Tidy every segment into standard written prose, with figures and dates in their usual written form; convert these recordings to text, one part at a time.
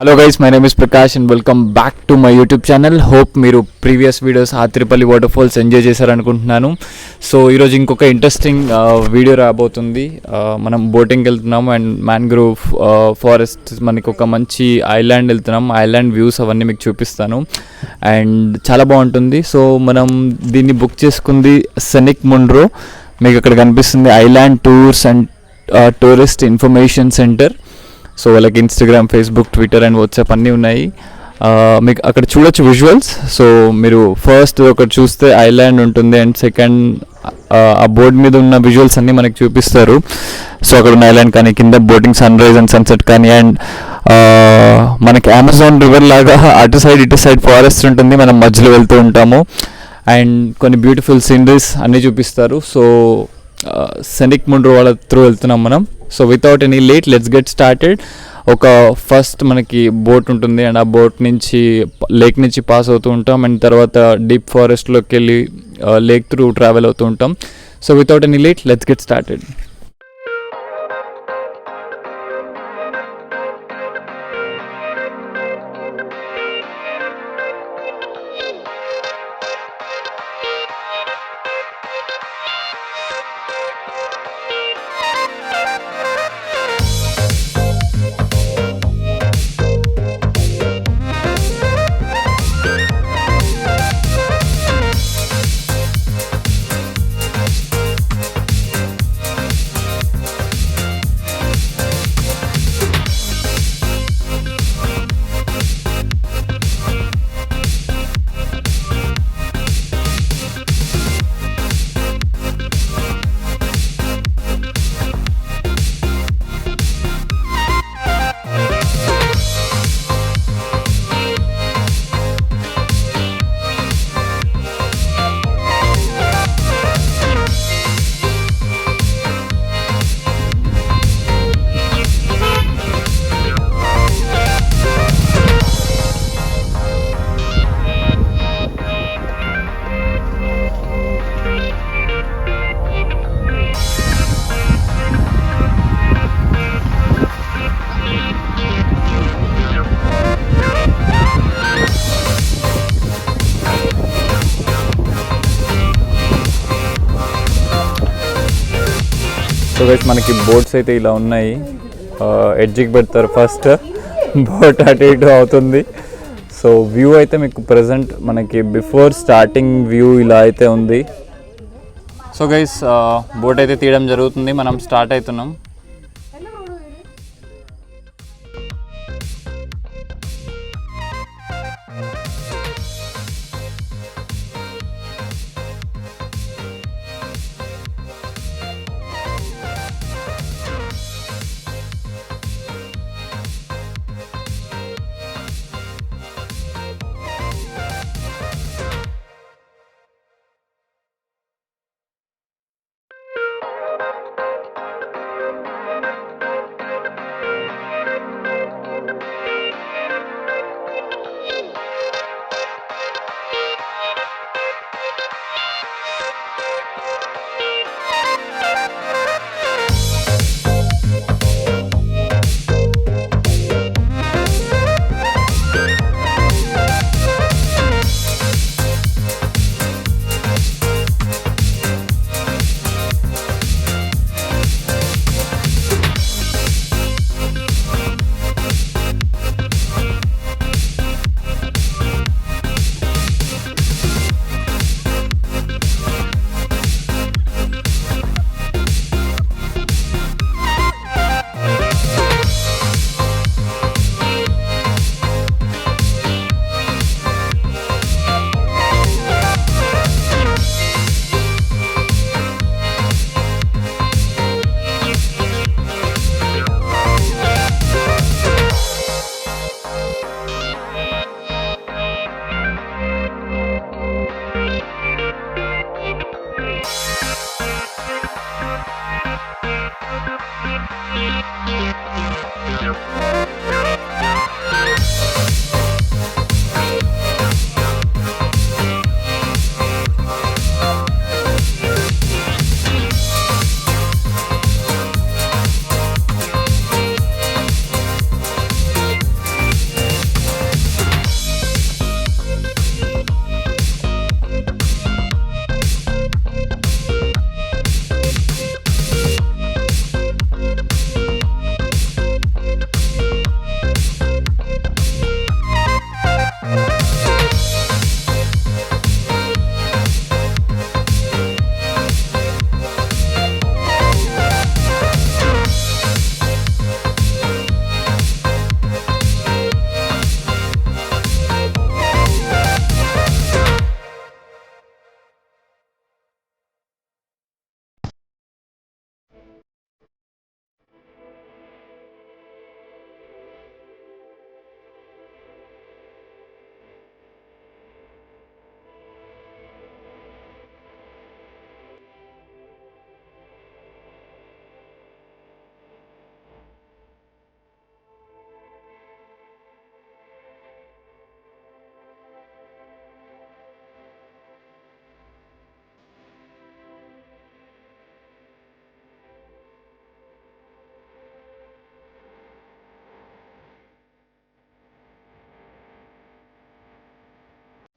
Hello guys, my name is Prakash and welcome back to my YouTube channel. Hope మీరు previous videos Athirappilly water falls enjoy చేశారనుకుంటున్నాను. So ఈరోజు ఇంకొక interesting video రాబోతుంది. మనం బోటింగ్కి వెళ్తున్నాము అండ్ మ్యాంగ్రోవ్ ఫారెస్ట్, మనకి ఒక మంచి ఐలాండ్ వెళ్తున్నాం. ఐలాండ్ వ్యూస్ అవన్నీ మీకు చూపిస్తాను అండ్ చాలా బాగుంటుంది. సో మనం దీన్ని బుక్ చేసుకుంది సెనిక్ ముండ్రో. మీకు అక్కడ కనిపిస్తుంది island tours and tourist information centre. So వాళ్ళకి Instagram, Facebook, Twitter and WhatsApp అన్నీ ఉన్నాయి. మీకు అక్కడ చూడొచ్చు విజువల్స్. సో మీరు ఫస్ట్ ఒకటి చూస్తే ఐలాండ్ ఉంటుంది అండ్ సెకండ్ ఆ బోర్డ్ మీద ఉన్న విజువల్స్ అన్నీ మనకి చూపిస్తారు. సో అక్కడ ఉన్న ఐలాండ్ కానీ, కింద boating, sunrise and sunset కానీ, అండ్ మనకి అమెజాన్ రివర్ లాగా అటు సైడ్ ఫారెస్ట్ ఉంటుంది, మనం మధ్యలో వెళ్తూ ఉంటాము అండ్ కొన్ని బ్యూటిఫుల్ సీనరీస్ అన్నీ చూపిస్తారు. సో సెనిక్ ముండ్రో వాళ్ళ త్రూ వెళ్తున్నాం మనం. So without any late let's get started. ఒక ఫస్ట్ మనకి బోట్ ఉంటుంది అండ్ ఆ బోట్ నుంచి లేక్ నుంచి పాస్ అవుతూ ఉంటాం అండ్ తర్వాత డీప్ ఫారెస్ట్లోకి వెళ్ళి లేక్ త్రూ ట్రావెల్ అవుతూ ఉంటాం. So without any late let's get started. So guys, మనకి బోట్స్ అయితే ఇలా ఉన్నాయి. ఎడ్జ్కి పెడతారు ఫస్ట్, బోట్ అటు ఇటు అవుతుంది. సో వ్యూ అయితే మీకు ప్రజెంట్ మనకి బిఫోర్ స్టార్టింగ్ వ్యూ ఇలా అయితే ఉంది. సో గైస్, బోట్ అయితే తీయడం జరుగుతుంది, మనం స్టార్ట్ అవుతున్నాం.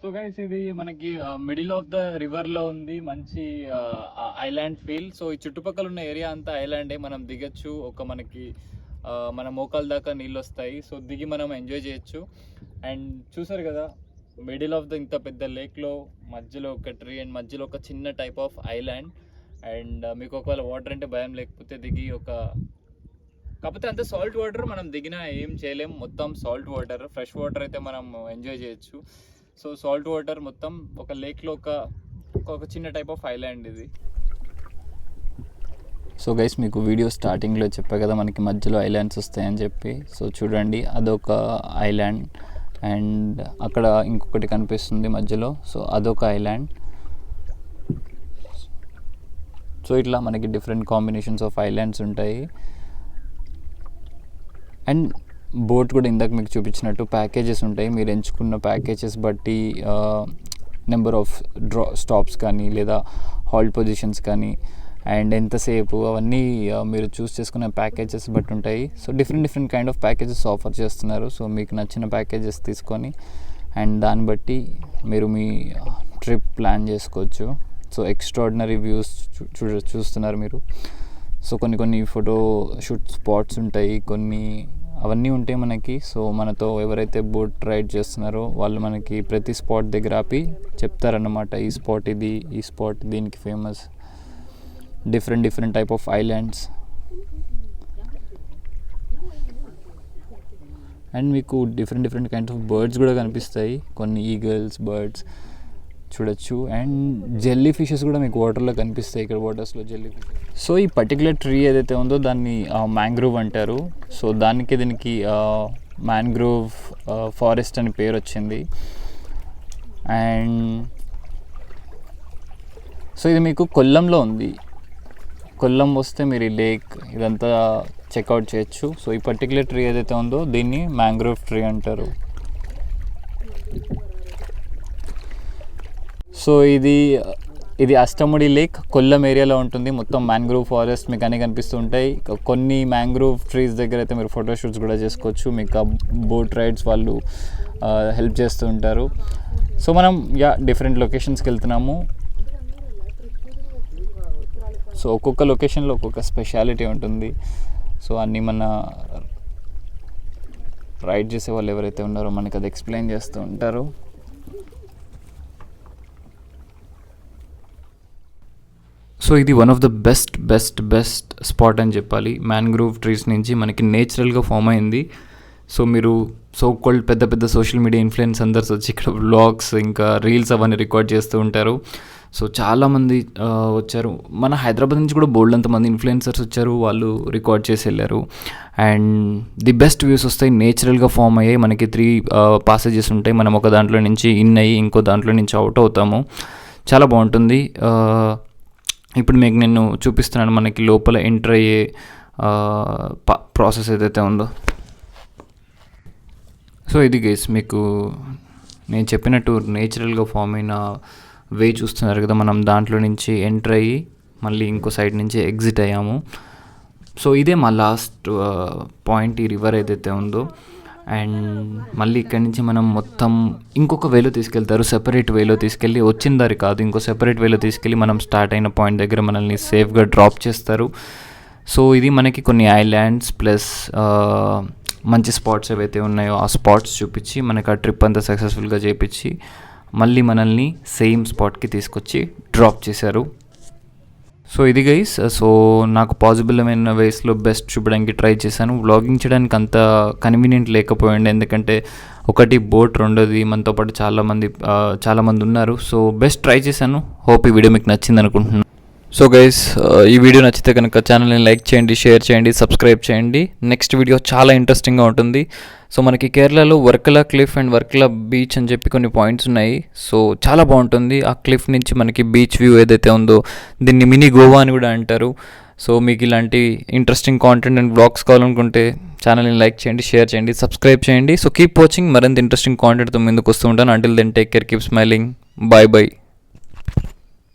సో గైస్ ఇది మనకి మిడిల్ ఆఫ్ ద రివర్ లో ఉంది, మంచి ఐలాండ్ ఫీల్. సో ఈ చుట్టుపక్కల ఉన్న ఏరియా అంతా ఐలాండే, మనం దిగచ్చు. ఒక మనకి మన మోకాల దాకా నీళ్ళు వస్తాయి. సో దిగి మనం ఎంజాయ్ చేయొచ్చు. అండ్ చూసారు కదా, మిడిల్ ఆఫ్ ద ఇంత పెద్ద లేక్లో మధ్యలో ఒక ట్రీ అండ్ మధ్యలో ఒక చిన్న టైప్ ఆఫ్ ఐలాండ్. అండ్ మీకు ఒకవేళ వాటర్ అంటే భయం లేకపోతే దిగి కాకపోతే అంత సాల్ట్ వాటర్ మనం దిగినా ఏం చేయలేం, మొత్తం సాల్ట్ వాటర్. ఫ్రెష్ వాటర్ అయితే మనం ఎంజాయ్ చేయొచ్చు. సో సాల్ట్ వాటర్ మొత్తం ఒక లేక్లో ఒక చిన్న టైప్ ఆఫ్ ఐలాండ్ ఇది. సో గైస్ మీకు వీడియో స్టార్టింగ్లో చెప్పా కదా మనకి మధ్యలో ఐలాండ్స్ వస్తాయని చెప్పి. సో చూడండి అదొక ఐలాండ్ అండ్ అక్కడ ఇంకొకటి కనిపిస్తుంది మధ్యలో. సో అదొక ఐలాండ్. సో ఇట్లా మనకి డిఫరెంట్ కాంబినేషన్స్ ఆఫ్ ఐలాండ్స్ ఉంటాయి. అండ్ బోట్ కూడా ఇందాక మీకు చూపించినట్టు ప్యాకేజెస్ ఉంటాయి. మీరు ఎంచుకున్న ప్యాకేజెస్ బట్టి నెంబర్ ఆఫ్ స్టాప్స్ కానీ లేదా హాల్ట్ పొజిషన్స్ కానీ అండ్ ఎంతసేపు అవన్నీ మీరు చూస్ చేసుకున్న ప్యాకేజెస్ బట్టి ఉంటాయి. So different kind of packages offer చేస్తున్నారు. సో మీకు నచ్చిన ప్యాకేజెస్ తీసుకొని అండ్ దాన్ని బట్టి మీరు మీ ట్రిప్ ప్లాన్ చేసుకోవచ్చు. సో ఎక్స్ట్రాడినరీ వ్యూస్ చూస్తున్నారు మీరు. సో కొన్ని ఫోటో షూట్ స్పాట్స్ ఉంటాయి, అవన్నీ ఉంటాయి మనకి. సో మనతో ఎవరైతే బోట్ రైడ్ చేస్తున్నారో వాళ్ళు మనకి ప్రతి స్పాట్ దగ్గర ఆపి చెప్తారన్నమాట, ఈ స్పాట్ ఇది, ఈ స్పాట్ దీనికి famous. Different type of islands and మీకు డిఫరెంట్ కైండ్స్ ఆఫ్ బర్డ్స్ కూడా కనిపిస్తాయి. కొన్ని ఈగల్స్, బర్డ్స్ చూడొచ్చు. అండ్ జెల్లీ ఫిషెస్ కూడా మీకు వాటర్లో కనిపిస్తాయి, ఇక్కడ వాటర్స్లో జెల్లీ ఫిషెస్. సో ఈ పర్టికులర్ ట్రీ ఏదైతే ఉందో దాన్ని మ్యాంగ్రోవ్ అంటారు. సో దీనికి మ్యాంగ్రోవ్ ఫారెస్ట్ అని పేరు వచ్చింది. అండ్ సో ఇది మీకు కొల్లంలో ఉంది. కొల్లం వస్తే మీరు ఈ లేక్ ఇదంతా చెక్అవుట్ చేయొచ్చు. సో ఈ పర్టికులర్ ట్రీ ఏదైతే ఉందో దీన్ని మ్యాంగ్రోవ్ ట్రీ అంటారు. సో ఇది అష్టముడి లేక్ కొల్లం ఏరియాలో ఉంటుంది. మొత్తం మ్యాంగ్రోవ్ ఫారెస్ట్ మీకు అన్నీ కనిపిస్తూ ఉంటాయి. కొన్ని మ్యాంగ్రోవ్ ట్రీస్ దగ్గర అయితే మీరు ఫోటోషూట్స్ కూడా చేసుకోవచ్చు. మీకు బోట్ రైడ్స్ వాళ్ళు హెల్ప్ చేస్తూ ఉంటారు. సో మనం డిఫరెంట్ లొకేషన్స్కి వెళ్తున్నాము. సో ఒక్కొక్క లొకేషన్లో ఒక్కొక్క స్పెషాలిటీ ఉంటుంది. సో అన్నీ మన రైడ్ చేసే వాళ్ళు ఎవరైతే ఉన్నారో మనకి అది ఎక్స్ప్లెయిన్ చేస్తూ ఉంటారు. సో ఇది one of the best spot అని చెప్పాలి. మ్యాంగ్రోవ్ ట్రీస్ నుంచి మనకి నేచురల్గా ఫామ్ అయింది. సో మీరు కాల్డ్ పెద్ద సోషల్ మీడియా ఇన్ఫ్లుయెన్సర్స్ వచ్చి ఇక్కడ వ్లాగ్స్ ఇంకా రీల్స్ అవన్నీ రికార్డ్ చేస్తూ ఉంటారు. సో చాలామంది వచ్చారు. మన హైదరాబాద్ నుంచి కూడా బోల్డ్ అంతమంది ఇన్ఫ్లుయెన్సర్స్ వచ్చారు, వాళ్ళు రికార్డ్ చేసి వెళ్ళారు. అండ్ ది బెస్ట్ వ్యూస్ వస్తాయి, నేచురల్గా ఫామ్ అయ్యాయి. మనకి 3 పాసేజెస్ ఉంటాయి. మనం ఒక దాంట్లో నుంచి ఇన్ అయ్యి ఇంకో దాంట్లో నుంచి అవుట్ అవుతాము. చాలా బాగుంటుంది. ఇప్పుడు మీకు నేను చూపిస్తున్నాను మనకి లోపల ఎంటర్ అయ్యే ప్రాసెస్ ఏదైతే ఉందో. సో ఇది గైస్ మీకు నేను చెప్పినట్టు నేచురల్గా ఫామ్ అయిన వే చూస్తున్నారు కదా, మనం దాంట్లో నుంచి ఎంటర్ అయ్యి మళ్ళీ ఇంకో సైడ్ నుంచి ఎగ్జిట్ అయ్యాము. సో ఇదే మా లాస్ట్ పాయింట్, ఈ రివర్ ఏదైతే ఉందో. అండ్ మళ్ళీ ఇక్కడి నుంచి మనం మొత్తం ఇంకొక వేలో తీసుకెళ్తారు, సెపరేట్ వేలో తీసుకెళ్ళి, వచ్చిన దారి కాదు ఇంకో సెపరేట్ వేలో తీసుకెళ్ళి మనం స్టార్ట్ అయిన పాయింట్ దగ్గర మనల్ని సేఫ్గా డ్రాప్ చేస్తారు. సో ఇది మనకి కొన్ని ఐలాండ్స్ ప్లస్ మంచి స్పాట్స్ ఏవైతే ఉన్నాయో ఆ స్పాట్స్ చూపించి మనకి ఆ ట్రిప్ అంతా సక్సెస్ఫుల్గా చేయించి మళ్ళీ మనల్ని సేమ్ స్పాట్కి తీసుకొచ్చి డ్రాప్ చేశారు. సో ఇది గైస్, సో నాకు పాసిబుల్ అయిన వేస్లో బెస్ట్ చూపడానికి ట్రై చేశాను. వ్లాగింగ్ చేయడానికి అంత కన్వీనియంట్ లేకపోయింది, ఎందుకంటే ఒకటి బోట్, రెండోది మనతో పాటు చాలామంది ఉన్నారు. సో బెస్ట్ ట్రై చేశాను. హోప్ ఈ వీడియో మీకు నచ్చింది అనుకుంటున్నాను. సో గైస్, ఈ వీడియో నచ్చితే కనుక ఛానల్ని లైక్ చేయండి, షేర్ చేయండి, సబ్స్క్రైబ్ చేయండి. నెక్స్ట్ వీడియో చాలా ఇంట్రెస్టింగ్గా ఉంటుంది. సో మనకి కేరళలో Varkala cliff and Varkala beach అని చెప్పి కొన్ని పాయింట్స్ ఉన్నాయి. సో చాలా బాగుంటుంది. ఆ క్లిఫ్ నుంచి మనకి బీచ్ వ్యూ ఏదైతే ఉందో దీన్ని మినీ గోవా అని కూడా అంటారు. సో మీకు ఇలాంటి ఇంట్రెస్టింగ్ కాంటెంట్ అండ్ బ్లాగ్స్ కావాలనుకుంటే ఛానల్ని లైక్ చేయండి, షేర్ చేయండి, సబ్స్క్రైబ్ చేయండి. సో కీప్ వాచింగ్, మరింత ఇంట్రెస్టింగ్ కాంటెంట్తో ముందుకు వస్తూ ఉంటాను. Until then take care, keep smiling, bye.